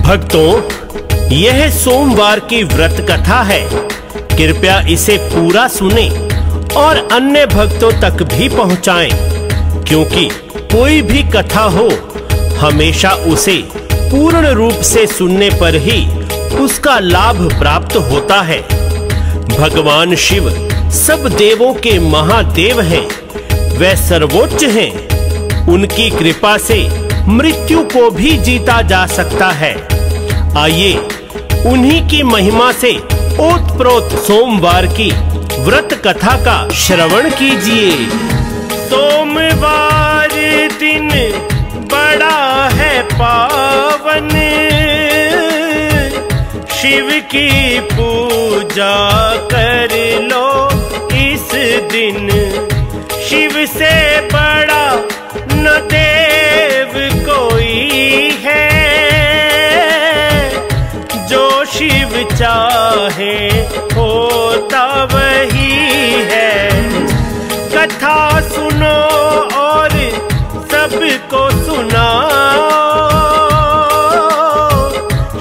भक्तों, यह सोमवार की व्रत कथा है। कृपया इसे पूरा सुने और अन्य भक्तों तक भी पहुंचाएं, क्योंकि कोई भी कथा हो हमेशा उसे पूर्ण रूप से सुनने पर ही उसका लाभ प्राप्त होता है। भगवान शिव सब देवों के महादेव हैं, वे सर्वोच्च हैं। उनकी कृपा से मृत्यु को भी जीता जा सकता है। आइए उन्हीं की महिमा से ओतप्रोत सोमवार की व्रत कथा का श्रवण कीजिए। सोमवार दिन बड़ा है पावन, शिव की पूजा कर लो इस दिन। शिव से बड़ा न देव कोई है, जो शिव चाहे होता वही है। कथा सुनो और सबको सुनाओ,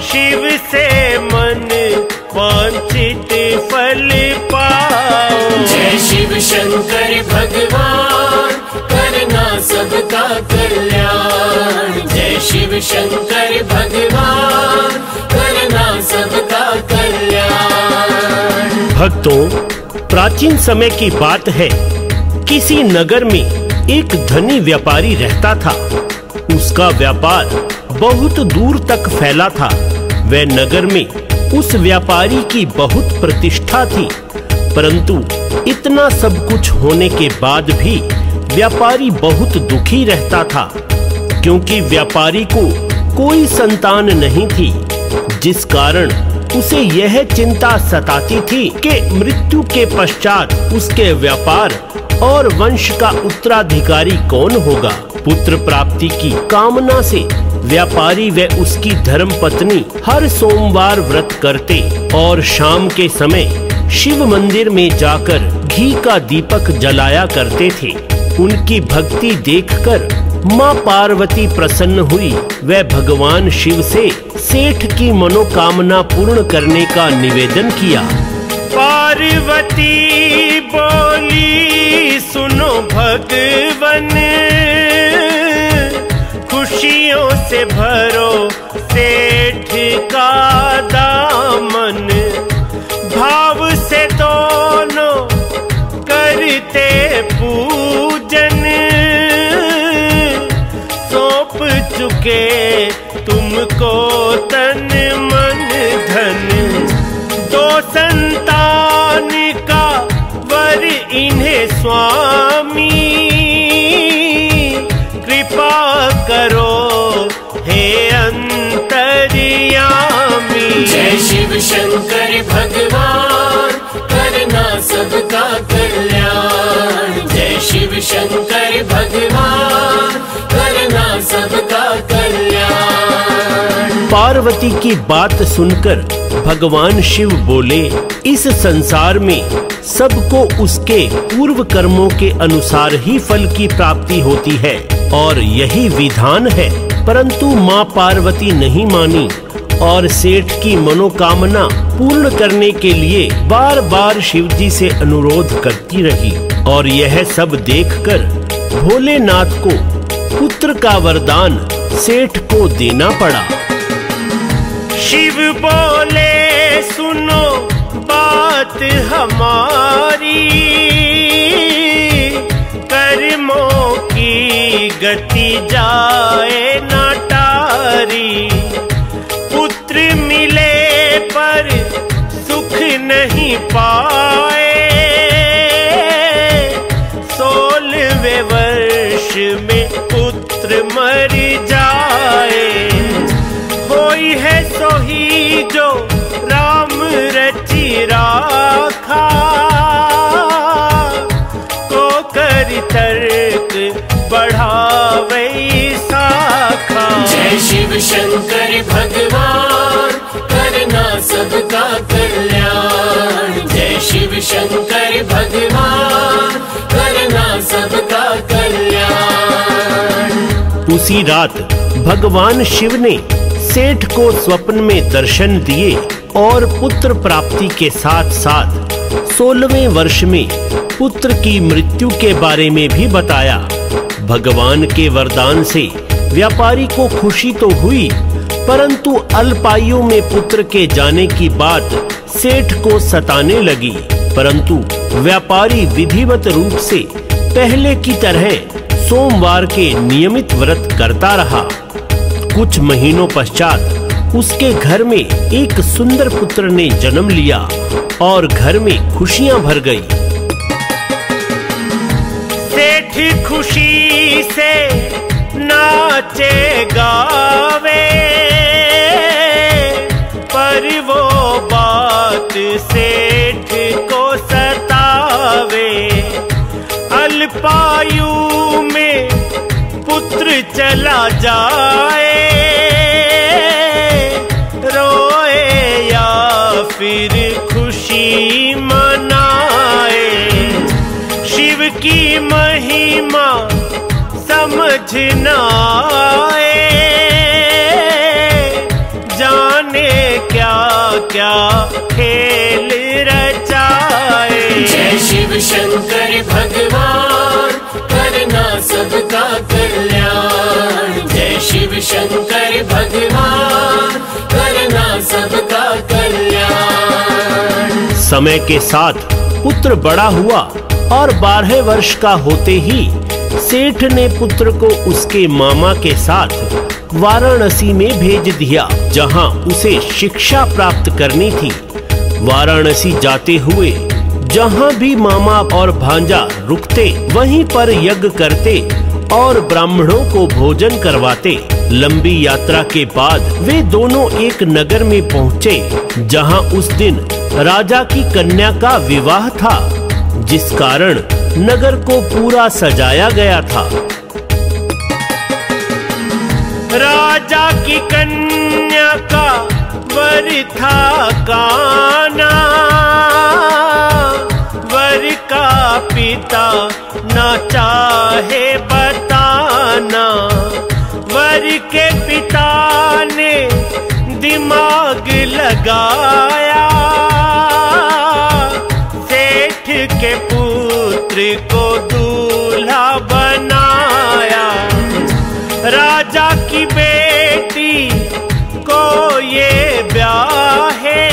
शिव से मन वांछित फल पाओ। जय शिव शंकर भगवान, करना सबका कल्याण। जय शिव शंकर भगवान, करना सबका कल्याण। भक्तों, प्राचीन समय की बात है। किसी नगर में एक धनी व्यापारी रहता था। उसका व्यापार बहुत दूर तक फैला था। वह नगर में उस व्यापारी की बहुत प्रतिष्ठा थी, परंतु इतना सब कुछ होने के बाद भी व्यापारी बहुत दुखी रहता था, क्योंकि व्यापारी को कोई संतान नहीं थी, जिस कारण उसे यह चिंता सताती थी कि मृत्यु के पश्चात उसके व्यापार और वंश का उत्तराधिकारी कौन होगा। पुत्र प्राप्ति की कामना से व्यापारी व उसकी धर्मपत्नी हर सोमवार व्रत करते और शाम के समय शिव मंदिर में जाकर घी का दीपक जलाया करते थे। उनकी भक्ति देखकर माँ पार्वती प्रसन्न हुई। वह भगवान शिव से सेठ की मनोकामना पूर्ण करने का निवेदन किया। पार्वती बोली, सुनो भगवन, खुशियों से भरो सेठ का दामन। भाव से दोनों करते पूजन, सौंप चुके तुमको तन मन धन। दो संतान का वर इन्हें स्वामी, कृपा करो हे अंतर्यामी। जय शिव शंकर भगवान, करना सबका कल्याण। जय शिव शंकर भगवान, करना सबका कल्याण। पार्वती की बात सुनकर भगवान शिव बोले, इस संसार में सबको उसके पूर्व कर्मों के अनुसार ही फल की प्राप्ति होती है और यही विधान है। परंतु माँ पार्वती नहीं मानी और सेठ की मनोकामना पूर्ण करने के लिए बार बार शिव जी से अनुरोध करती रही। और यह सब देखकर भोलेनाथ को पुत्र का वरदान सेठ को देना पड़ा। शिव बोले, सुनो बात हमारी, कर्मों की गति जाए ना टारी। पुत्र मिले पर सुख नहीं पाए, 16वें वर्ष में पुत्र मर जाए। होई है सोही जो राम रचि राखा, को कर तर्क बढ़ावे शाखा। जय शिव शंकर भगवान, करना सबका कल्याण। जय शिव शंकर भगवान, करना सबका कल्याण। उसी रात भगवान शिव ने सेठ को स्वप्न में दर्शन दिए और पुत्र प्राप्ति के साथ साथ 16वें वर्ष में पुत्र की मृत्यु के बारे में भी बताया। भगवान के वरदान से व्यापारी को खुशी तो हुई, परंतु अल्पायु में पुत्र के जाने की बात सेठ को सताने लगी। परंतु व्यापारी विधिवत रूप से पहले की तरह सोमवार के नियमित व्रत करता रहा। कुछ महीनों पश्चात उसके घर में एक सुंदर पुत्र ने जन्म लिया और घर में खुशियां भर गई। सेठ खुशी से नाचे गावे, पर वो बात सेठ को सतावे। अल्पायु में पुत्र चला जाए, रोए या फिर खुशी मनाए। शिव की महिमा समझ न आए, जाने क्या क्या खेल रचाए। जय शिव शंकर भगवान, करना सबका कल्याण। जय शिव शंकर भगवान, करना सबका कल्याण। समय के साथ पुत्र बड़ा हुआ और 12 वर्ष का होते ही सेठ ने पुत्र को उसके मामा के साथ वाराणसी में भेज दिया, जहां उसे शिक्षा प्राप्त करनी थी। वाराणसी जाते हुए जहां भी मामा और भांजा रुकते वहीं पर यज्ञ करते और ब्राह्मणों को भोजन करवाते। लंबी यात्रा के बाद वे दोनों एक नगर में पहुँचे, जहां उस दिन राजा की कन्या का विवाह था, जिस कारण नगर को पूरा सजाया गया था। राजा की कन्या का वर था काना, वर का पिता न चाहे बताना। वर के पिता ने दिमाग लगाया, सेठ के पुत्र को दूल्हा बनाया। राजा की बेटी को ये ब्याहे,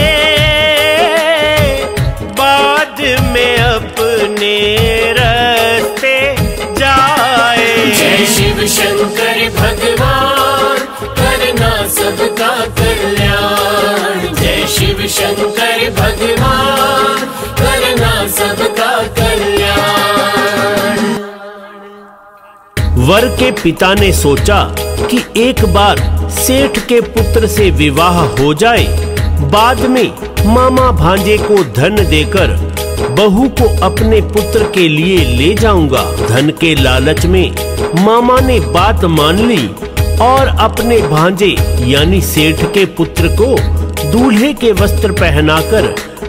बाद में अपने रास्ते जाए। जय शिव शंकर भगवान, करना सबका कल्याण। जय शिव शंकर भगवान, करना सबका कल्याण। वर के पिता ने सोचा कि एक बार सेठ के पुत्र से विवाह हो जाए, बाद में मामा भांजे को धन देकर बहू को अपने पुत्र के लिए ले जाऊंगा। धन के लालच में मामा ने बात मान ली और अपने भांजे यानी सेठ के पुत्र को दूल्हे के वस्त्र पहनाकर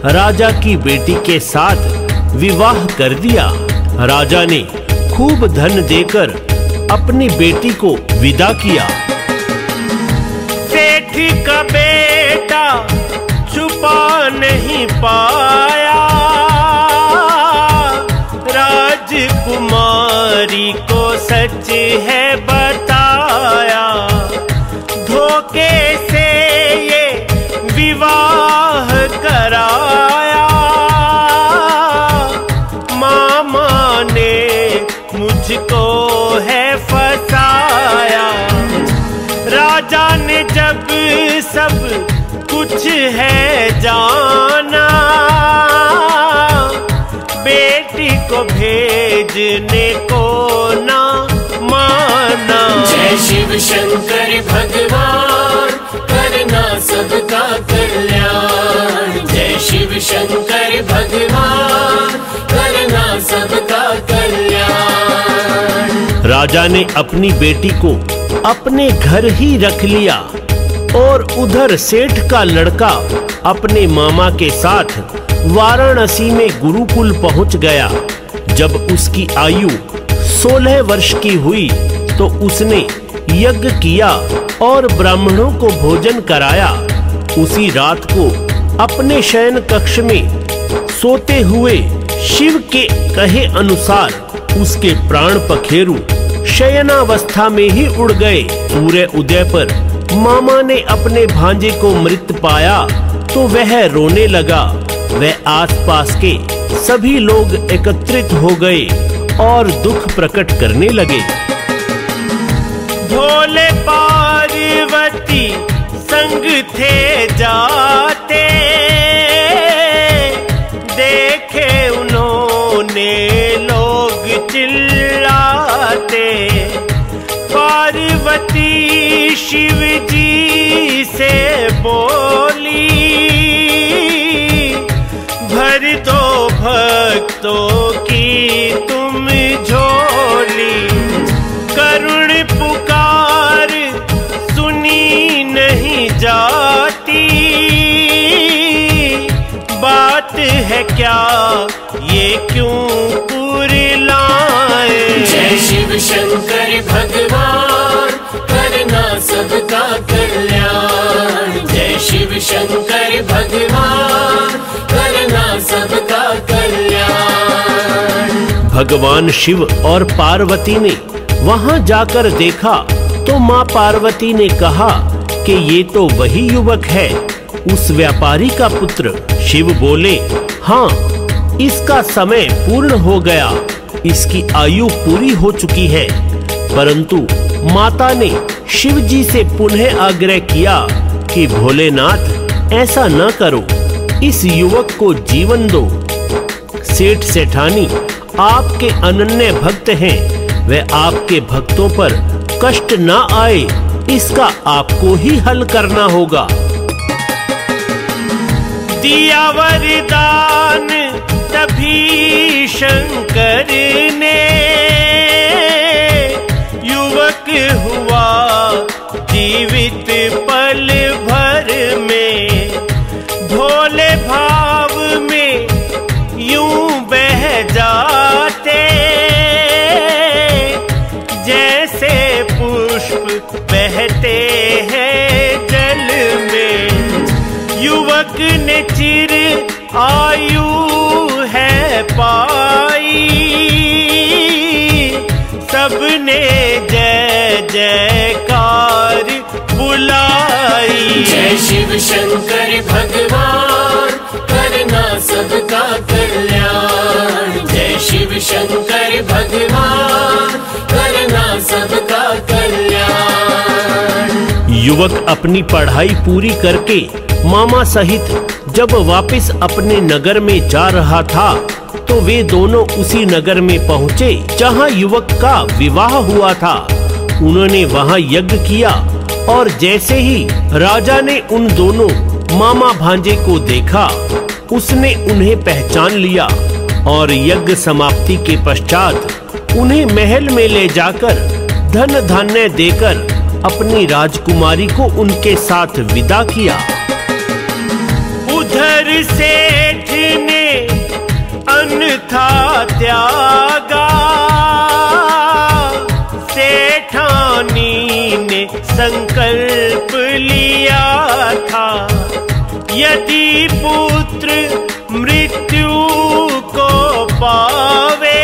राजा की बेटी के साथ विवाह कर दिया। राजा ने खूब धन देकर अपनी बेटी को विदा किया। सेठ का बेटा छुपा नहीं पाया, राजकुमारी को सच है बताया। धोखे से ये विवाह कराया, मामा ने मुझको है फसाया। राजा ने जब सब कुछ है जाना, बेटी को भेजने को ना माना। जय शिव शंकर भगवान, करना सबका कल्याण। जय शिव शंकर भगवान, करना सबका कल्याण। राजा ने अपनी बेटी को अपने घर ही रख लिया और उधर सेठ का लड़का अपने मामा के साथ वाराणसी में गुरुकुल पहुंच गया। जब उसकी आयु 16 वर्ष की हुई तो उसने यज्ञ किया और ब्राह्मणों को भोजन कराया। उसी रात को अपने शयन कक्ष में सोते हुए शिव के कहे अनुसार उसके प्राण पखेरु शयनावस्था में ही उड़ गए। सूर्य उदय पर मामा ने अपने भांजे को मृत पाया तो वह रोने लगा। वह आसपास के सभी लोग एकत्रित हो गए और दुख प्रकट करने लगे। भोले पार्वती संग थे जाते, देखे उन्होंने लोग चिल्लाते। पार्वती शिव जी से बोली, भर दो भक्तों की तुम झोली। करुण पुकार सुनी नहीं जाती, बात है क्या ये क्यों पुरलाए। जय शिव शंकर भगवान करना सबका कल्याण। जय शिव शंकर भगवान करना सबका कल्याण। भगवान शिव और पार्वती ने वहां जाकर देखा तो माँ पार्वती ने कहा कि ये तो वही युवक है, उस व्यापारी का पुत्र। शिव बोले, हाँ, इसका समय पूर्ण हो गया, इसकी आयु पूरी हो चुकी है। परंतु माता ने शिव जी से पुनः आग्रह किया कि भोलेनाथ ऐसा न करो, इस युवक को जीवन दो। सेठ सेठानी आपके अनन्य भक्त हैं, वह आपके भक्तों पर कष्ट न आए, इसका आपको ही हल करना होगा। दिया वरदान तभी शंकर ने, युवक हुआ जीवित पल भर में। भोले भाव में यूं बह जाते, जैसे पुष्प बहते हैं जल में। युवक ने चिर आयु है पाई, सबने जय जयकार बुलाई। जय शिव शंकर भगवान करना सबका कल्याण। जय शिव शंकर भगवान करना सबका कल्याण। युवक अपनी पढ़ाई पूरी करके मामा सहित जब वापस अपने नगर में जा रहा था तो वे दोनों उसी नगर में पहुँचे जहाँ युवक का विवाह हुआ था। उन्होंने वहाँ यज्ञ किया और जैसे ही राजा ने उन दोनों मामा भांजे को देखा, उसने उन्हें पहचान लिया और यज्ञ समाप्ति के पश्चात उन्हें महल में ले जाकर धन धान्य देकर अपनी राजकुमारी को उनके साथ विदा किया। उधर सेठ ने अन्यथा त्यागा, सेठानी ने संकल्प लिया था। यदि पुत्र मृत्यु को पावे,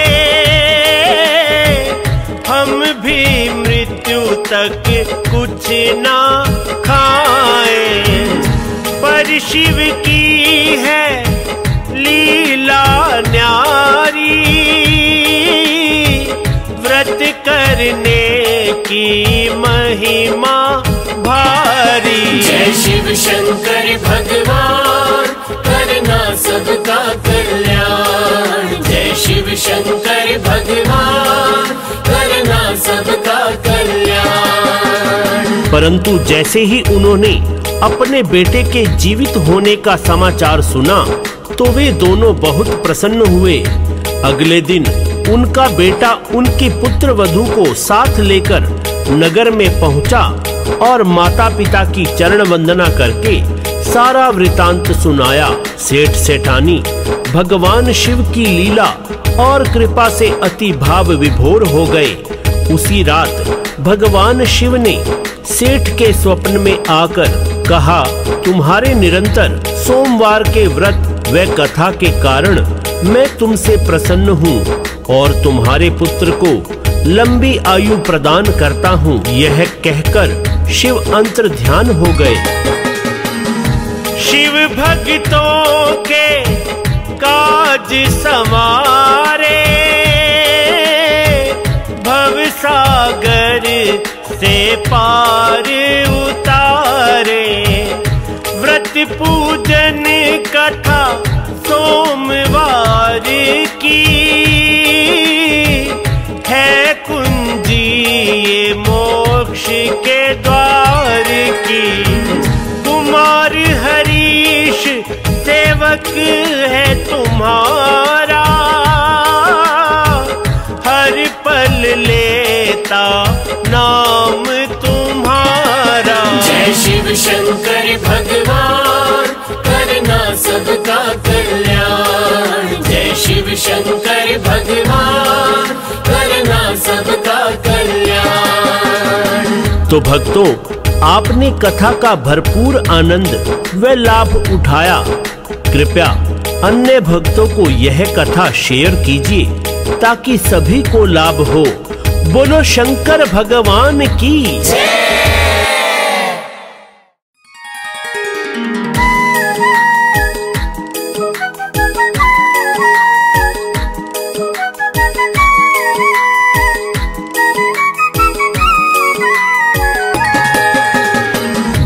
हम भी मृत्यु तक कुछ ना खाए। पर शिव की है लीला न्यारी, व्रत करने की महिमा भारी। जय शिव शंकर भगवान करना सबका कल्याण। जय शिव शंकर भगवान करना सबका कल्याण। परंतु जैसे ही उन्होंने अपने बेटे के जीवित होने का समाचार सुना तो वे दोनों बहुत प्रसन्न हुए। अगले दिन उनका बेटा उनकी पुत्र वधू को साथ लेकर नगर में पहुंचा और माता पिता की चरण वंदना करके सारा वृतांत सुनाया। सेठ सेठानी भगवान शिव की लीला और कृपा से अति भाव विभोर हो गए उसी रात भगवान शिव ने सेठ के स्वप्न में आकर कहा, तुम्हारे निरंतर सोमवार के व्रत व कथा के कारण मैं तुमसे प्रसन्न हूँ और तुम्हारे पुत्र को लंबी आयु प्रदान करता हूँ। यह कहकर शिव अंतर ध्यान हो गए। शिव भक्तों के काज संवारे, भव सागर से पार उतारे। व्रत पूजन कथा सोमवार की है कुंजी ये मोक्ष के द्वार की। कुमार हरीश सेवक है तुम्हारा, हर पल लेता नाम तुम्हारा। जय शिव शंकर भगवान करना सबका कल्याण। जय शिव शंकर भगवान करना सबका कल्याण। तो भक्तों, आपने कथा का भरपूर आनंद व लाभ उठाया। कृपया अन्य भक्तों को यह कथा शेयर कीजिए ताकि सभी को लाभ हो। बोलो शंकर भगवान की जय।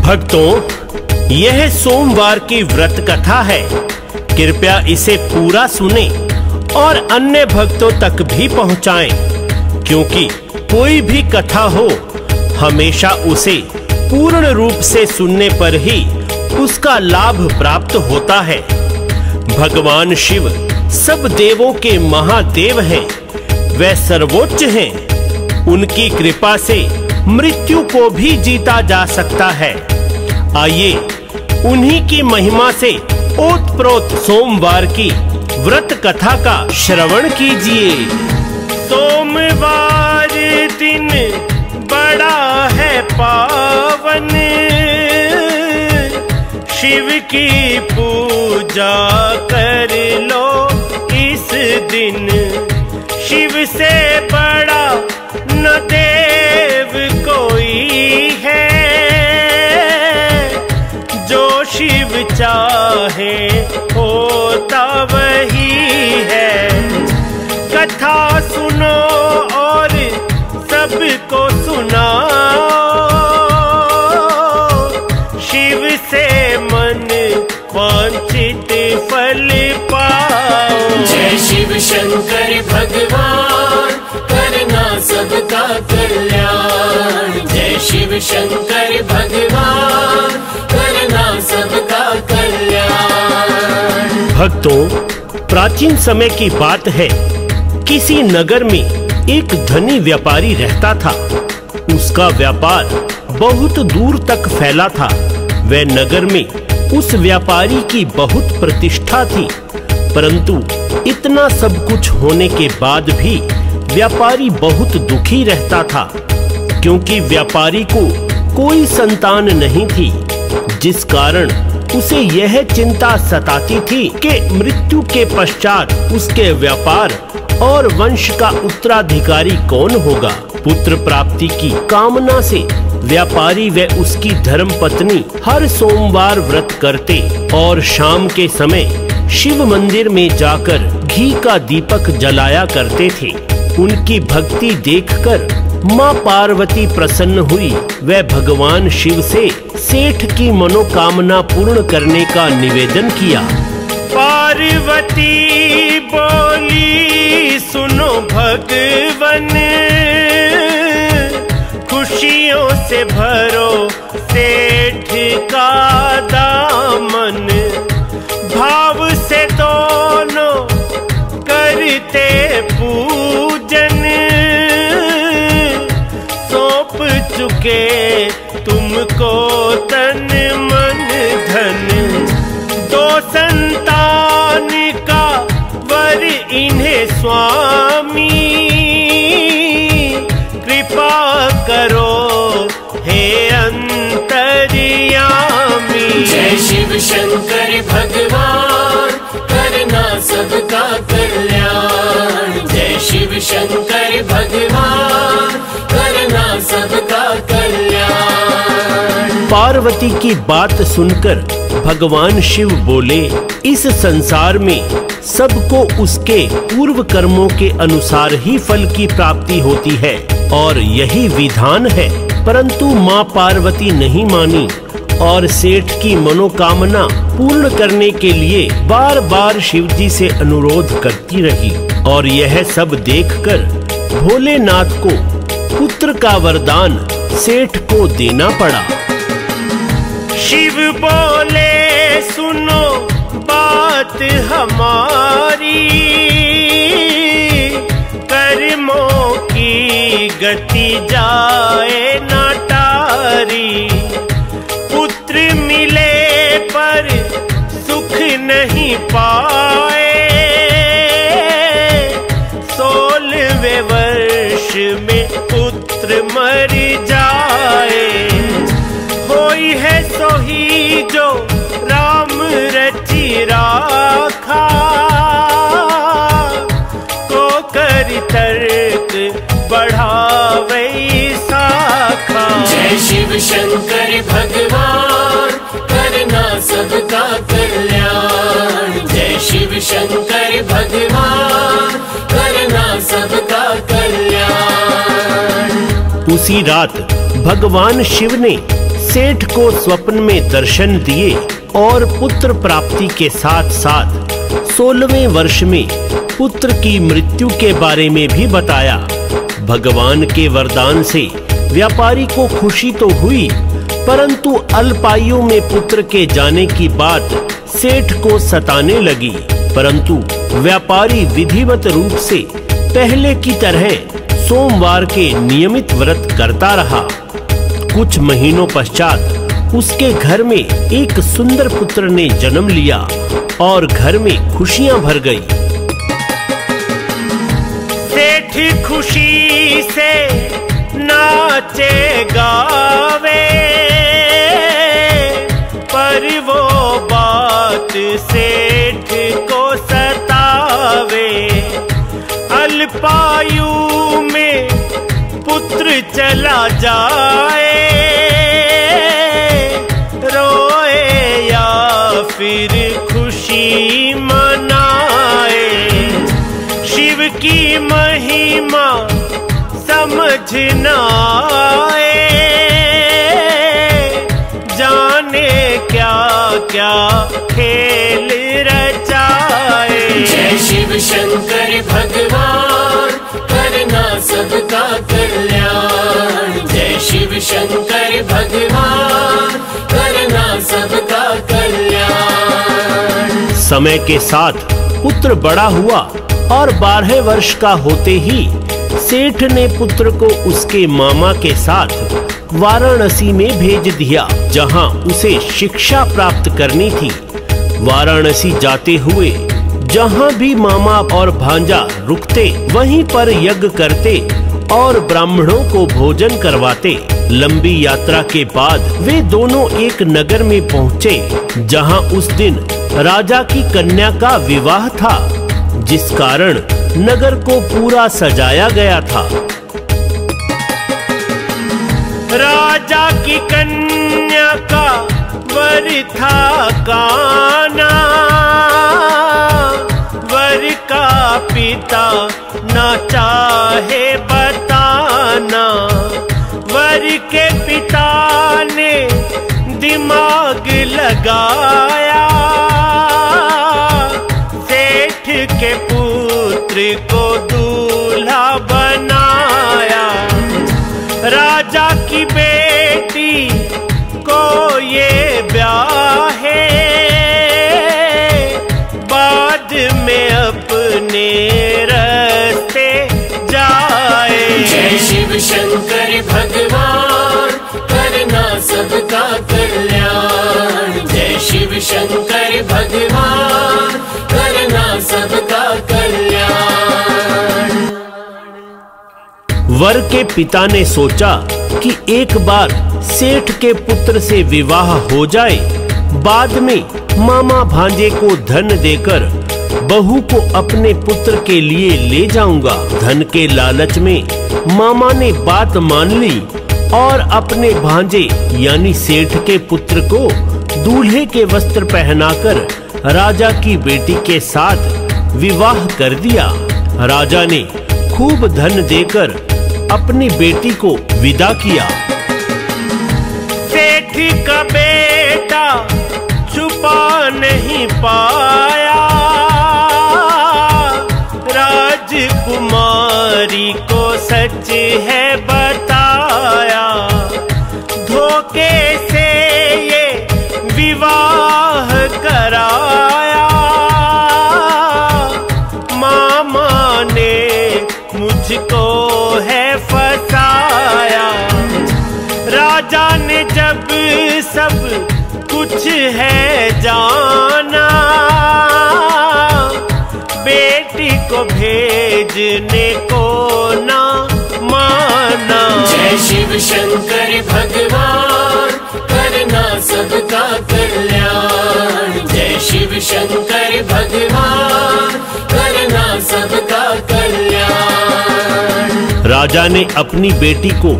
भक्तों, यह सोमवार की व्रत कथा है। कृपया इसे पूरा सुने और अन्य भक्तों तक भी पहुंचाएं, क्योंकि कोई भी कथा हो हमेशा उसे पूर्ण रूप से सुनने पर ही उसका लाभ प्राप्त होता है। भगवान शिव सब देवों के महादेव हैं, वे सर्वोच्च हैं। उनकी कृपा से मृत्यु को भी जीता जा सकता है। आइए उन्हीं की महिमा से ओतप्रोत सोमवार की व्रत कथा का श्रवण कीजिए। सोमवार दिन बड़ा है पावन, शिव की पूजा कर लो इस दिन। शिव से बड़ा न देव कोई है, जो शिव चाहे होता वही है। कथा सुनो और सबको सुनाओ, शिव से मन वांछित फल पाओ। जय शिव शंकर भगवान करना सबका कल्याण। जय शिव शंकर भगवान करना सबका कल्याण। भक्तों, प्राचीन समय की बात है। किसी नगर में एक धनी व्यापारी रहता था। उसका व्यापार बहुत दूर तक फैला था। वह नगर में उस व्यापारी की बहुत प्रतिष्ठा थी, परंतु इतना सब कुछ होने के बाद भी व्यापारी बहुत दुखी रहता था, क्योंकि व्यापारी को कोई संतान नहीं थी, जिस कारण उसे यह चिंता सताती थी कि मृत्यु के पश्चात उसके व्यापार और वंश का उत्तराधिकारी कौन होगा। पुत्र प्राप्ति की कामना से व्यापारी व उसकी धर्मपत्नी हर सोमवार व्रत करते और शाम के समय शिव मंदिर में जाकर घी का दीपक जलाया करते थे। उनकी भक्ति देखकर माँ पार्वती प्रसन्न हुई। वह भगवान शिव से सेठ की मनोकामना पूर्ण करने का निवेदन किया। पार्वती बोली, सुनो भगवन, खुशियों से भरो सेठ का दामन। भाव से दोनों करते पूजन, सौंप चुके तुमको तन मन धन। दो संतान का वर इन्हें स्वामी, शंकर भगवान करना सबका कल्याण। जय शिव शंकर भगवान करना सबका कल्याण। पार्वती की बात सुनकर भगवान शिव बोले, इस संसार में सबको उसके पूर्व कर्मों के अनुसार ही फल की प्राप्ति होती है और यही विधान है। परंतु माँ पार्वती नहीं मानी और सेठ की मनोकामना पूर्ण करने के लिए बार बार शिव जी से अनुरोध करती रही और यह सब देखकर भोलेनाथ को पुत्र का वरदान सेठ को देना पड़ा। शिव बोले, सुनो बात हमारी, कर्मों की गति जाए ना टारी। पुत्र मिले पर सुख नहीं पाए, 16वें वर्ष में पुत्र मर जाए। होई है सोही जो राम रचि राखा, को कर तर्क बढ़ावे शाखा। जय शिव शंकर भगवान करना सबका कल्याण। जय शिव शंकर भगवान करना सबका कल्याण। उसी रात भगवान शिव ने सेठ को स्वप्न में दर्शन दिए और पुत्र प्राप्ति के साथ साथ 16वें वर्ष में पुत्र की मृत्यु के बारे में भी बताया। भगवान के वरदान से व्यापारी को खुशी तो हुई, परंतु अल्पायु में पुत्र के जाने की बात सेठ को सताने लगी। परंतु व्यापारी विधिवत रूप से पहले की तरह सोमवार के नियमित व्रत करता रहा। कुछ महीनों पश्चात उसके घर में एक सुंदर पुत्र ने जन्म लिया और घर में खुशियां भर गई। सेठ खुशी से नाचे गावे, पर वो बात सेठ को सतावे। अल्पायु में पुत्र चला जाए, रोए या फिर खुशी मनाए। शिव की महिमा समझ न आए, जाने क्या क्या खेल रचाए। जय शिव शंकर भगवान करना सबका कल्याण। जय शिव शंकर भगवान करना सबका कल्याण। समय के साथ पुत्र बड़ा हुआ और 12 वर्ष का होते ही सेठ ने पुत्र को उसके मामा के साथ वाराणसी में भेज दिया, जहां उसे शिक्षा प्राप्त करनी थी। वाराणसी जाते हुए जहां भी मामा और भांजा रुकते वहीं पर यज्ञ करते और ब्राह्मणों को भोजन करवाते। लंबी यात्रा के बाद वे दोनों एक नगर में पहुँचे, जहां उस दिन राजा की कन्या का विवाह था, जिस कारण नगर को पूरा सजाया गया था। राजा की कन्या का वर था काना, वर का पिता न चाहे बताना। वर के पिता ने दिमाग लगाया, सेठ के पुत्र को दूल्हा बनाया। राजा की बेटी को ये ब्याहे, बाद में अपने रास्ते जाए। जय शिव शंकर भगवान करना सबका कल्याण। जय शिव शंकर भगवान करना सबका कल्याण। वर के पिता ने सोचा कि एक बार सेठ के पुत्र से विवाह हो जाए बाद में मामा भांजे को धन देकर बहू को अपने पुत्र के लिए ले जाऊंगा। धन के लालच में मामा ने बात मान ली और अपने भांजे यानी सेठ के पुत्र को दूल्हे के वस्त्र पहनाकर राजा की बेटी के साथ विवाह कर दिया। राजा ने खूब धन देकर अपनी बेटी को विदा किया। सेठ का बेटा छुपा नहीं पाया, राजकुमारी को सच है बताया। धोखे से ये विवाह कराया, मामा ने मुझको है फसाया। राजा ने जब सब कुछ है जाना, बेटी को भेजने को ना माना। जय शिव शंकर भगवान करना सबका कल्याण। जय शिव शंकर भगवान करना सबका कल्याण। राजा ने अपनी बेटी को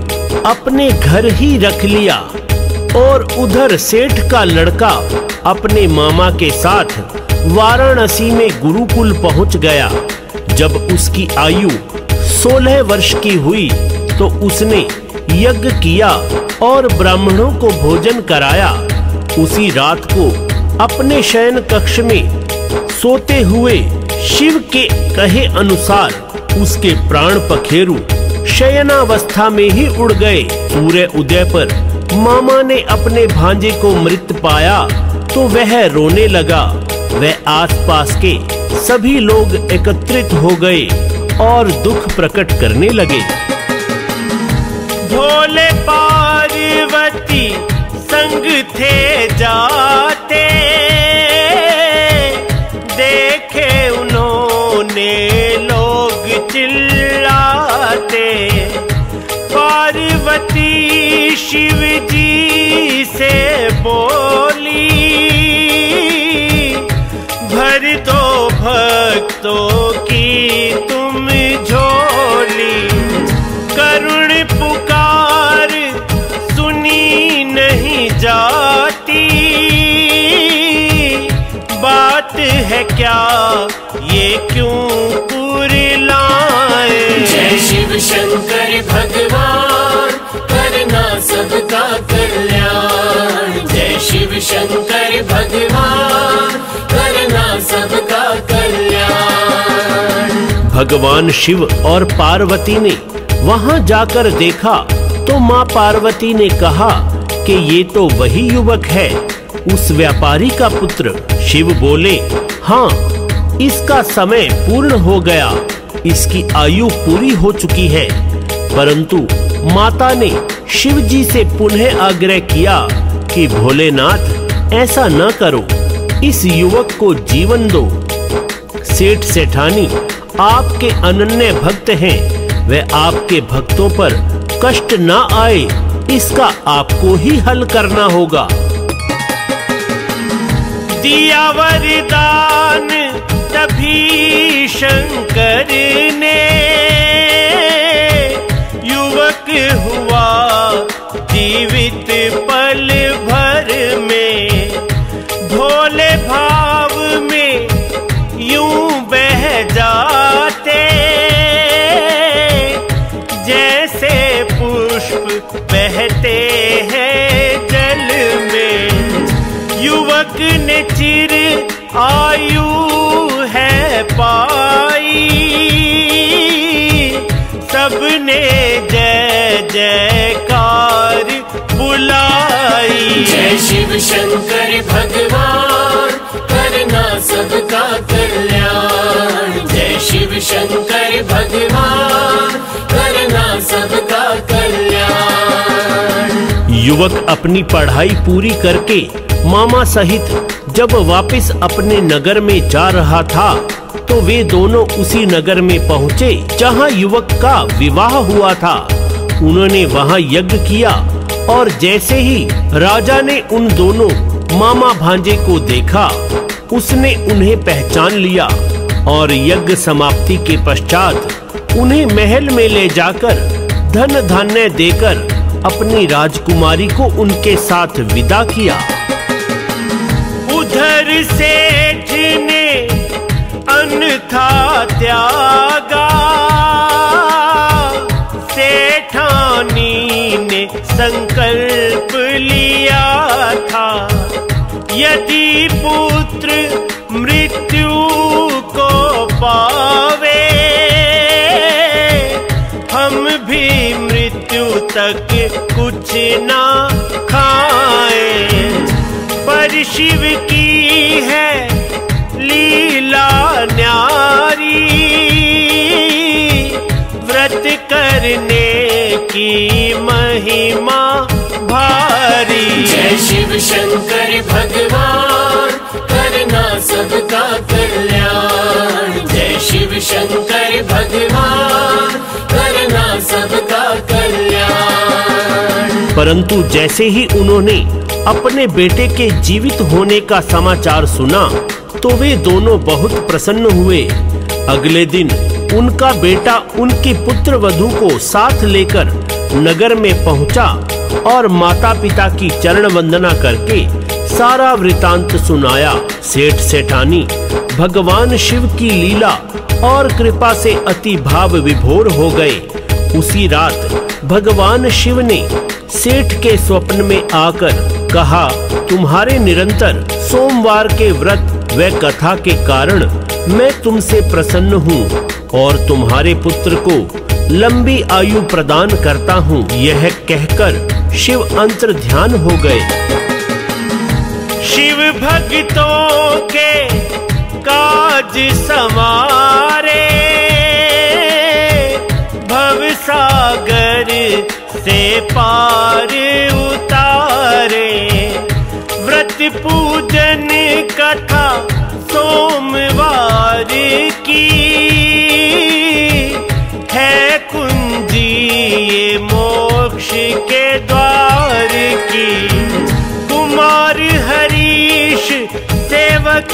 अपने घर ही रख लिया और उधर सेठ का लड़का अपने मामा के साथ वाराणसी में गुरुकुल पहुंच गया। जब उसकी आयु 16 वर्ष की हुई तो उसने यज्ञ किया और ब्राह्मणों को भोजन कराया। उसी रात को अपने शयन कक्ष में सोते हुए शिव के कहे अनुसार उसके प्राण पखेरु शयनावस्था में ही उड़ गए। सूर्य उदय पर मामा ने अपने भांजे को मृत पाया तो वह रोने लगा। वह आसपास के सभी लोग एकत्रित हो गए और दुख प्रकट करने लगे। भोले पार्वती संग थे जाते, देखे उन्होंने लोग चिल्लाते। पार्वती शिव जी से बोली, भर दो भक्तों की तुम झोली। करुण पुकार सुनी नहीं जाती, बात है क्या ये क्यों कुरिलाए। जय शिव शंकर भगवान करना सबका कल्याण। जय शिव शंकर भगवान करना सबका कल्याण। भगवान शिव और पार्वती ने वहां जाकर देखा तो माँ पार्वती ने कहा कि ये तो वही युवक है, उस व्यापारी का पुत्र। शिव बोले, हाँ, इसका समय पूर्ण हो गया, इसकी आयु पूरी हो चुकी है। परंतु माता ने शिव जी से पुनः आग्रह किया कि भोलेनाथ ऐसा न करो, इस युवक को जीवन दो। सेठ सेठानी आपके अनन्य भक्त हैं, वह आपके भक्तों पर कष्ट न आए इसका आपको ही हल करना होगा। दिया वरदान तभी शंकर ने, युवक हुआ जीवित पल भर में। भोले भाव में यूं बह जाते, जैसे पुष्प बहते हैं जल में। युवक ने चिर आयु है पाई, सबने जय जयकार बुलाई। जय शिव शंकर भगवान करना सबका कल्याण। जय शिव शंकर भगवान करना सबका कल्याण। युवक अपनी पढ़ाई पूरी करके मामा सहित जब वापस अपने नगर में जा रहा था तो वे दोनों उसी नगर में पहुँचे जहाँ युवक का विवाह हुआ था। उन्होंने वहाँ यज्ञ किया और जैसे ही राजा ने उन दोनों मामा भांजे को देखा, उसने उन्हें पहचान लिया और यज्ञ समाप्ति के पश्चात उन्हें महल में ले जाकर धन धान्य देकर अपनी राजकुमारी को उनके साथ विदा किया। उधर सेठ ने अन्यथा त्यागा, सेठानी ने संकल्प लिया था, यदि पुत्र मृत्यु को पावे, हम भी मृत्यु तक कुछ ना खाए। पर शिव की है लीला न्यारी, व्रत करने की महिमा भारी। जय शिव शंकर भगवान, करना सबका कल्याण। जय शिव शंकर भगवान, करना सबका कल्याण। परंतु जैसे ही उन्होंने अपने बेटे के जीवित होने का समाचार सुना तो वे दोनों बहुत प्रसन्न हुए। अगले दिन उनका बेटा उनकी पुत्र वधू को साथ लेकर नगर में पहुंचा और माता पिता की चरण वंदना करके सारा वृतांत सुनाया। सेठ सेठानी भगवान शिव की लीला और कृपा से अति भाव विभोर हो गए। उसी रात भगवान शिव ने सेठ के स्वप्न में आकर कहा, तुम्हारे निरंतर सोमवार के व्रत व कथा के कारण मैं तुमसे प्रसन्न हूँ और तुम्हारे पुत्र को लंबी आयु प्रदान करता हूँ। यह कहकर शिव अंतर ध्यान हो गए। शिव भक्तों के काज संवारे, भव सागर से पार उतारे। व्रत पूजन कथा सोमवार की, है कुंजी ये मोक्ष के द्वार की। कुमार हरीश सेवक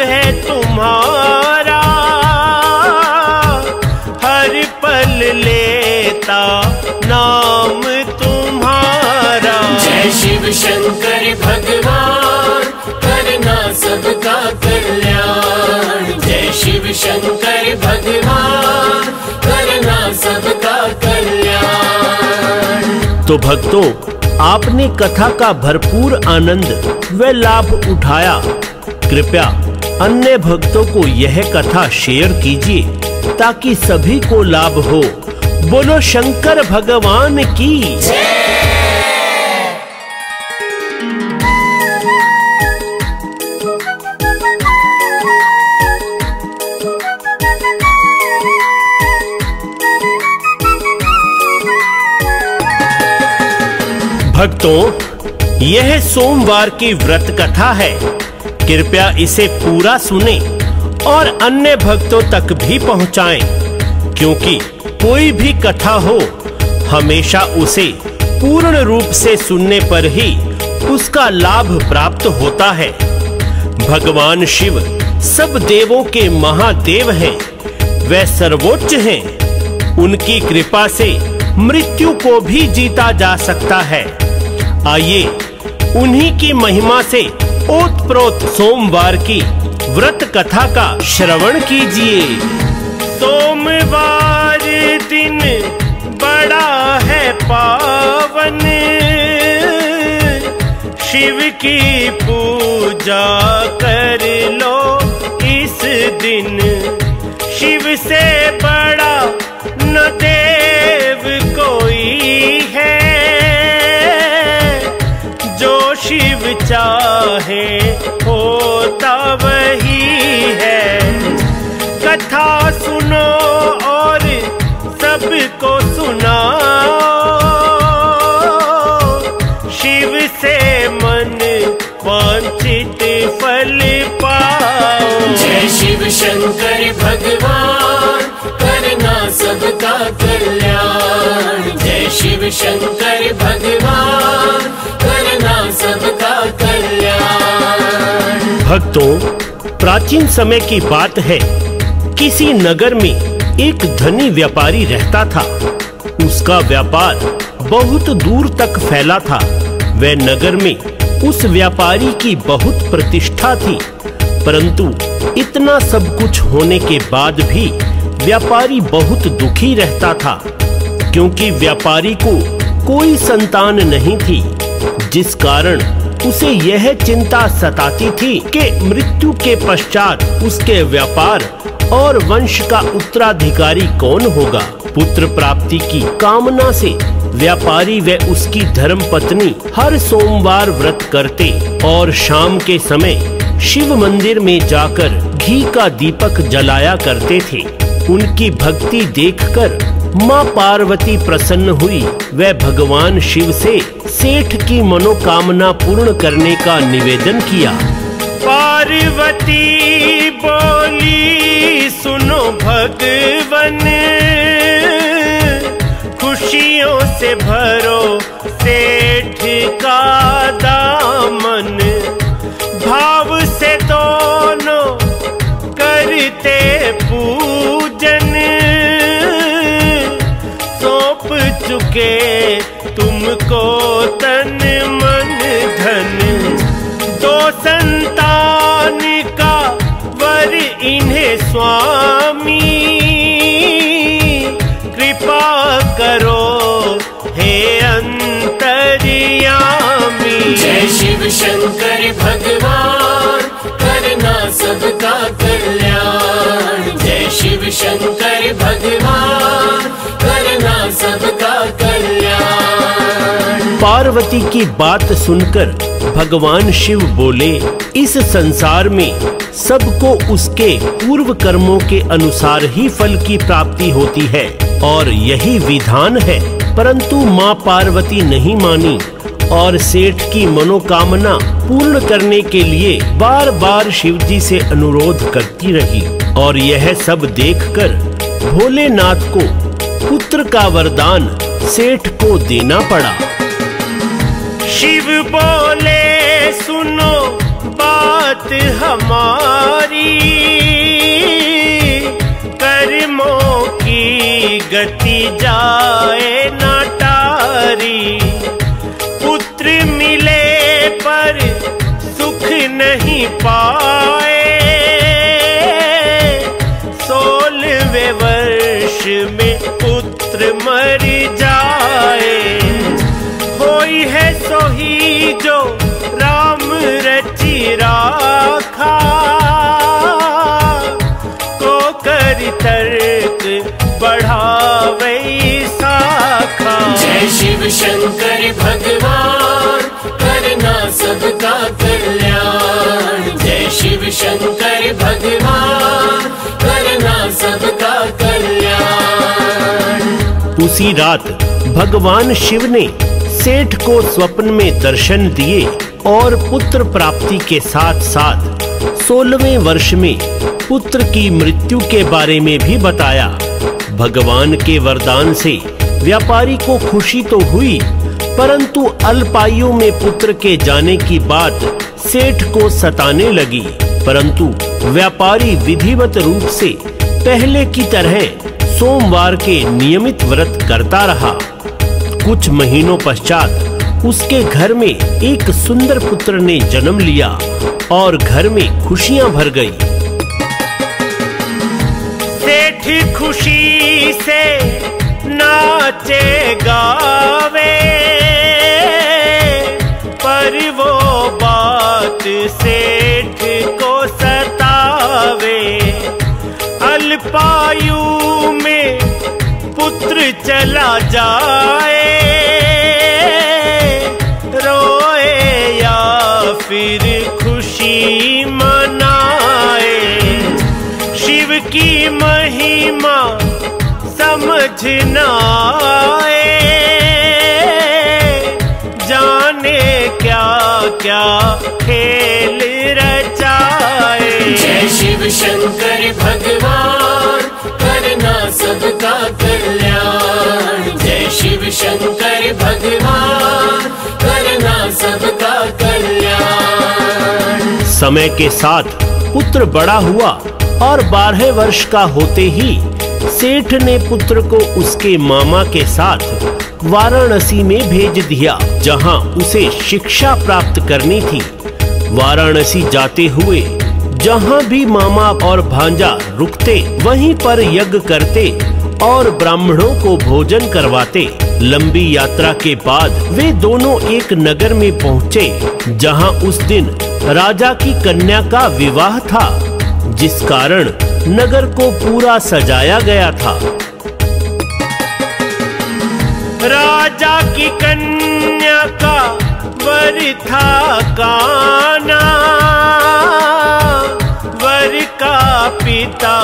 है तुम्हारा, हर पल लेता नाम तुम्हारा। जय शिव शंकर भगवान, करना सबका कल्याण। जय शिव शंकर भगवान, करना सबका कल्याण। तो भक्तों, आपने कथा का भरपूर आनंद व लाभ उठाया। कृपया अन्य भक्तों को यह कथा शेयर कीजिए ताकि सभी को लाभ हो। बोलो शंकर भगवान की जय। भक्तों, यह सोमवार की व्रत कथा है। कृपया इसे पूरा सुने और अन्य भक्तों तक भी पहुंचाएं, क्योंकि कोई भी कथा हो हमेशा उसे पूर्ण रूप से सुनने पर ही उसका लाभ प्राप्त होता है। भगवान शिव सब देवों के महादेव हैं, वे सर्वोच्च हैं। उनकी कृपा से मृत्यु को भी जीता जा सकता है। आइए उन्हीं की महिमा से ओतप्रोत सोमवार की व्रत कथा का श्रवण कीजिए। सोमवार दिन बड़ा है पावन, शिव की पूजा कर लो इस दिन। शिव से बड़ा न देव कोई है, जो शिव चाहे होता वही है। कथा सुनो और सबको सुनाओ, शिव से मन वांछित फल पाओ। जय शिव शंकर भगवान, करना सबका कल्याण। जय शिव शंकर भगवान, करना सबका कल्याण। भक्तों, प्राचीन समय की बात है। किसी नगर में एक धनी व्यापारी रहता था। उसका व्यापार बहुत दूर तक फैला था। वह नगर में उस व्यापारी की बहुत प्रतिष्ठा थी, परंतु इतना सब कुछ होने के बाद भी व्यापारी बहुत दुखी रहता था, क्योंकि व्यापारी को कोई संतान नहीं थी, जिस कारण उसे यह चिंता सताती थी कि मृत्यु के पश्चात उसके व्यापार और वंश का उत्तराधिकारी कौन होगा। पुत्र प्राप्ति की कामना से व्यापारी व उसकी धर्मपत्नी हर सोमवार व्रत करते और शाम के समय शिव मंदिर में जाकर घी का दीपक जलाया करते थे। उनकी भक्ति देखकर माँ पार्वती प्रसन्न हुई। वह भगवान शिव से सेठ की मनोकामना पूर्ण करने का निवेदन किया। पार्वती बोली, सुनो भगवन, खुशियों से भरो सेठ का दामन। भाव से दोनों करते पूजन, सौंप चुके तुमको तन मन धन। दो संतान का वर इन्हें स्वामी, कृपा करो हे अंतर्यामी। जय शिव शंकर भगवान, करना सबका कल्याण। जय शिव शंकर भगवान, करना सबका कल्याण। पार्वती की बात सुनकर भगवान शिव बोले, इस संसार में सबको उसके पूर्व कर्मों के अनुसार ही फल की प्राप्ति होती है और यही विधान है। परंतु माँ पार्वती नहीं मानी और सेठ की मनोकामना पूर्ण करने के लिए बार बार शिव जी से अनुरोध करती रही। और यह सब देखकर भोलेनाथ को पुत्र का वरदान सेठ को देना पड़ा। शिव बोले, सुनो बात हमारी, कर्मों की गति जाए ना टारी। पुत्र मिले पर सुख नहीं पाए, 16वें वर्ष में पुत्र मर जाए। होई है सोही जो राम रचि राखा, को कर तर्क बढ़ावे शाखा। जय शिव शंकर भगवान, करना सबका कल्याण। जय शिव शंकर भगवान, करना सबका कल्याण। उसी रात भगवान शिव ने सेठ को स्वप्न में दर्शन दिए और पुत्र प्राप्ति के साथ साथ 16वें वर्ष में पुत्र की मृत्यु के बारे में भी बताया। भगवान के वरदान से व्यापारी को खुशी तो हुई, परंतु अल्पायु में पुत्र के जाने की बात सेठ को सताने लगी। परंतु व्यापारी विधिवत रूप से पहले की तरह सोमवार के नियमित व्रत करता रहा। कुछ महीनों पश्चात उसके घर में एक सुंदर पुत्र ने जन्म लिया और घर में खुशियां भर गई। सेठ खुशी से नाचे गावे, पर वो बात सेठ को सतावे। अल्पायु में पुत्र चला जाए, रोए या फिर खुशी मनाए। शिव की महिमा समझ न आए, जाने क्या क्या खेल रचाए। जय शिव शंकर भगवान, करना सबका कल्याण। जय शिव शंकर भगवान, करना सबका कल्याण। समय के साथ पुत्र बड़ा हुआ और 12 वर्ष का होते ही सेठ ने पुत्र को उसके मामा के साथ वाराणसी में भेज दिया, जहां उसे शिक्षा प्राप्त करनी थी। वाराणसी जाते हुए जहां भी मामा और भांजा रुकते वहीं पर यज्ञ करते और ब्राह्मणों को भोजन करवाते। लंबी यात्रा के बाद वे दोनों एक नगर में पहुंचे, जहां उस दिन राजा की कन्या का विवाह था, जिस कारण नगर को पूरा सजाया गया था। राजा की कन्या का वर था काना, वर का पिता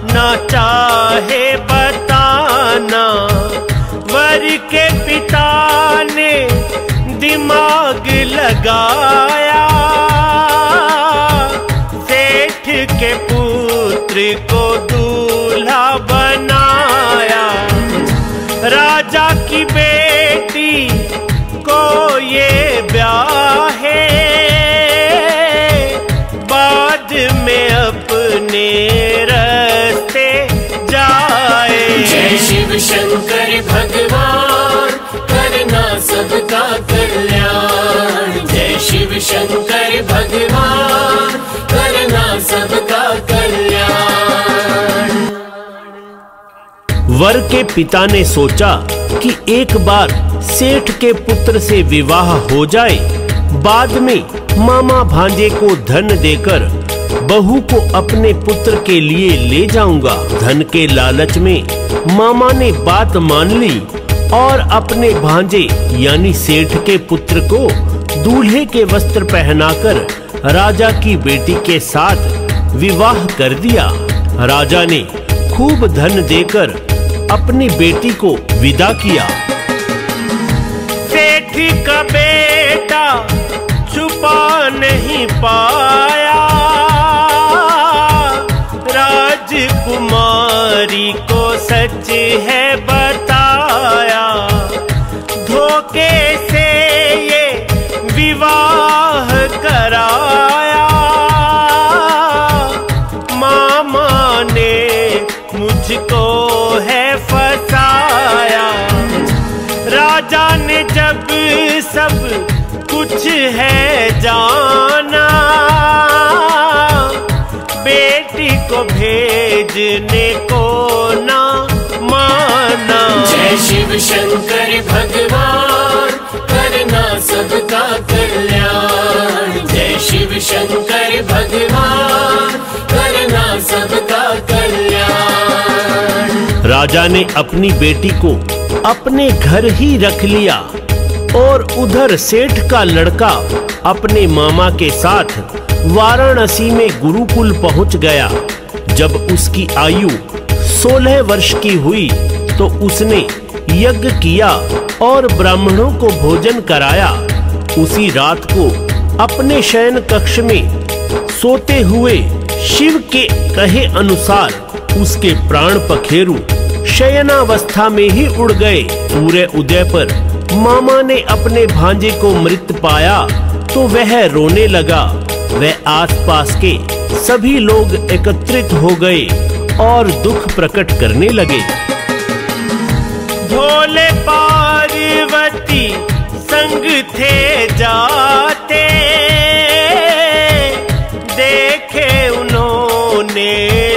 न चाहे बताना। वर के पिता ने दिमाग लगाया, सेठ के पुत्र को दूल्हा बनाया। राजा की बेटी को ये ब्याहे, बाद में अपने रास्ते जाए। जय शिव शंकर भगवान, करना सबका कल्याण। जय शिव शंकर भगवान, करना सबका कल्याण। वर के पिता ने सोचा कि एक बार सेठ के पुत्र से विवाह हो जाए, बाद में मामा भांजे को धन देकर बहू को अपने पुत्र के लिए ले जाऊंगा। धन के लालच में मामा ने बात मान ली और अपने भांजे यानी सेठ के पुत्र को दूल्हे के वस्त्र पहनाकर राजा की बेटी के साथ विवाह कर दिया। राजा ने खूब धन देकर अपनी बेटी को विदा किया। सेठ का बेटा छुपा नहीं पाया, राजकुमारी को सच है बताया। धोखे से ये विवाह कराया, मामा ने मुझको है फसाया। राजा ने जब सब कुछ है जाना, बेटी को भेजने को ना माना। जय शिव शंकर भगवान, करना सबका कल्याण। जय शिव शंकर भगवान, करना सबका कल्याण। राजा ने अपनी बेटी को अपने घर ही रख लिया और उधर सेठ का लड़का अपने मामा के साथ वाराणसी में गुरुकुल पहुंच गया। जब उसकी आयु 16 वर्ष की हुई तो उसने यज्ञ किया और ब्राह्मणों को भोजन कराया। उसी रात को अपने शयन कक्ष में सोते हुए शिव के कहे अनुसार उसके प्राण पखेरु शयनावस्था में ही उड़ गए। पूरे उदय पर मामा ने अपने भांजे को मृत पाया तो वह रोने लगा। वह आसपास के सभी लोग एकत्रित हो गए और दुख प्रकट करने लगे। भोले पार्वती संग थे जाते, देखे उन्होंने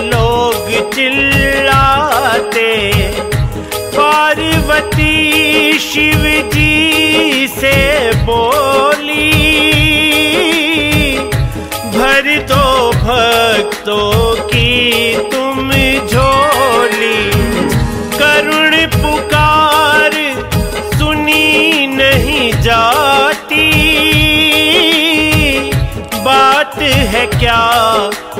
लोग चिल्लाते। पार्वती शिव जी से बोली, भर दो भक्तों की तुम झोली। करुण पुकार सुनी नहीं जाती, बात है क्या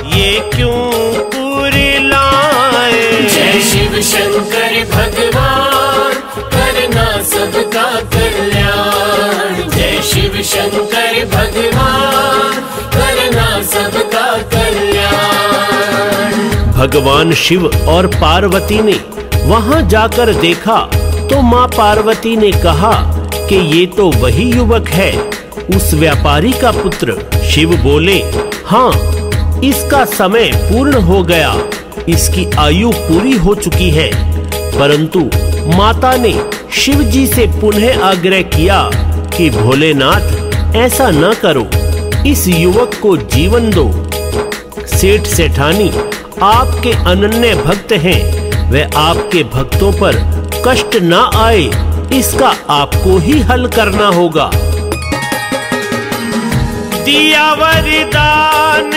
ये क्यों कुरिलाए। जय शिव शंकर भगवान, करना सबका कल्याण। जय शिव शंकर भगवान, करना सबका कल्याण। भगवान शिव और पार्वती ने वहां जाकर देखा तो मां पार्वती ने कहा कि ये तो वही युवक है, उस व्यापारी का पुत्र। शिव बोले, हाँ, इसका समय पूर्ण हो गया, इसकी आयु पूरी हो चुकी है। परंतु माता ने शिव जी से पुनः आग्रह किया कि भोलेनाथ, ऐसा न करो, इस युवक को जीवन दो। सेठ सेठानी आपके अनन्य भक्त हैं, वह आपके भक्तों पर कष्ट न आए, इसका आपको ही हल करना होगा। दिया वरदान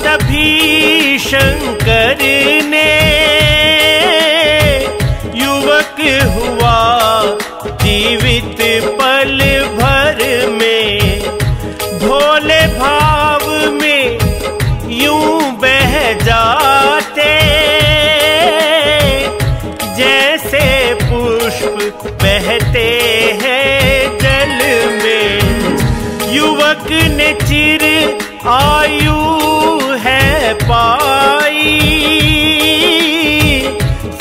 तभी शंकर ने, युवक हुआ जीवित पल भर में। भोले भाव में यूं बह जाते, जैसे पुष्प बहते हैं जल में। युवक ने चिर आयु है पाई,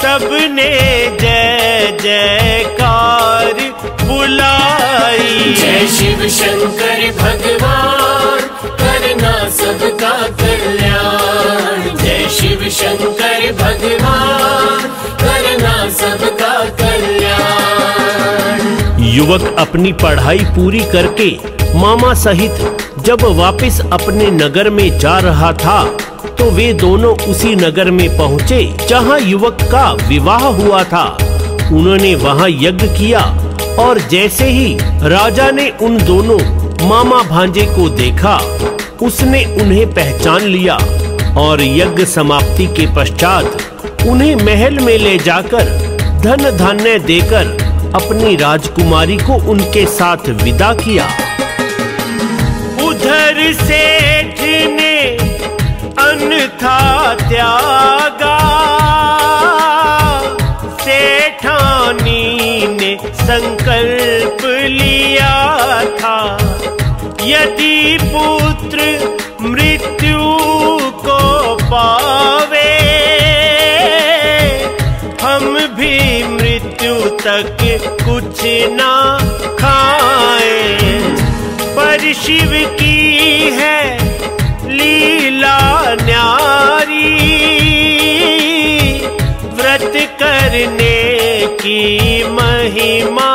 सबने जय जयकार बुलाई। जय शिव शंकर भगवान, करना सबका कल्याण। जय शिव शंकर भगवान, करना सबका कल्याण। युवक अपनी पढ़ाई पूरी करके मामा सहित जब वापस अपने नगर में जा रहा था, तो वे दोनों उसी नगर में पहुँचे जहाँ युवक का विवाह हुआ था। उन्होंने वहाँ यज्ञ किया और जैसे ही राजा ने उन दोनों मामा भांजे को देखा, उसने उन्हें पहचान लिया और यज्ञ समाप्ति के पश्चात उन्हें महल में ले जाकर धन धान्य देकर अपनी राजकुमारी को उनके साथ विदा किया। उधर सेठ ने अन्यथा त्यागा, सेठानी ने संकल्प लिया था, यदि पुत्र मृत्यु को पावे, हम भी मृत्यु तक कुछ ना खाएं। पर शिव की है लीला न्यारी, व्रत करने की महिमा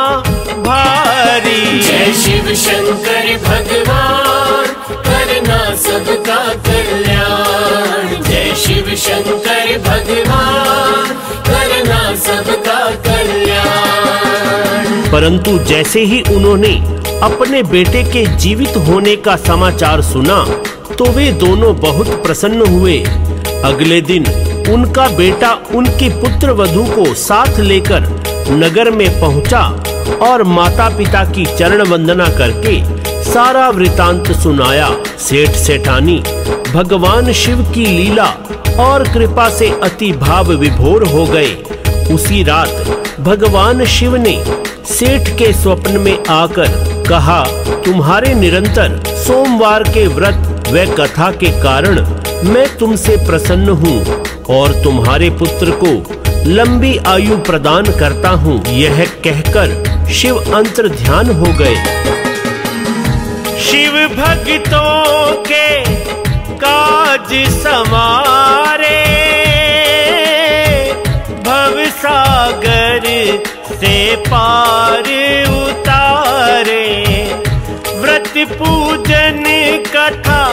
भारी। जय शिव शंकर भगवान, करना सबका कल्याण। जय शिव शंकर भगवान, करना सबका कल्याण। परंतु जैसे ही उन्होंने अपने बेटे के जीवित होने का समाचार सुना, तो वे दोनों बहुत प्रसन्न हुए। अगले दिन उनका बेटा उनकी पुत्र वधू को साथ लेकर नगर में पहुंचा और माता पिता की चरण वंदना करके सारा वृतांत सुनाया। सेठ सेठानी भगवान शिव की लीला और कृपा से अति भाव विभोर हो गए। उसी रात भगवान शिव ने सेठ के स्वप्न में आकर कहा, तुम्हारे निरंतर सोमवार के व्रत व कथा के कारण मैं तुमसे प्रसन्न हूँ और तुम्हारे पुत्र को लंबी आयु प्रदान करता हूँ। यह कहकर शिव अंतर ध्यान हो गए। शिव भक्तों के काज संवारे, भव सागर से पार उतारे। व्रत पूजन कथा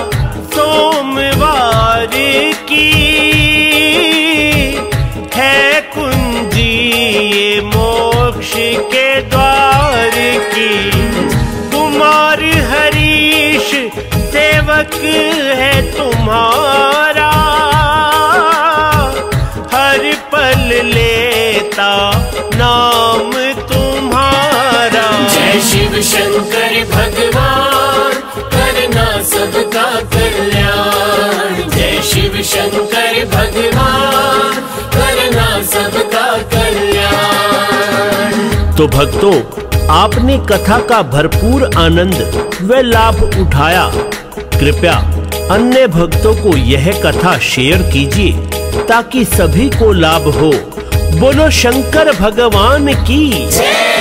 सोमवार की, है कुंजी ये मोक्ष के द्वार की। कुमार हरीश सेवक है तुम्हारा, हर पल लेता नाम तुम्हारा। जय शिव शंकर भगवान, करना सबका कल्याण। जय शिव शंकर भगवान, करना सबका कल्याण। तो भक्तों, आपने कथा का भरपूर आनंद व लाभ उठाया। कृपया अन्य भक्तों को यह कथा शेयर कीजिए ताकि सभी को लाभ हो। बोलो शंकर भगवान की जय।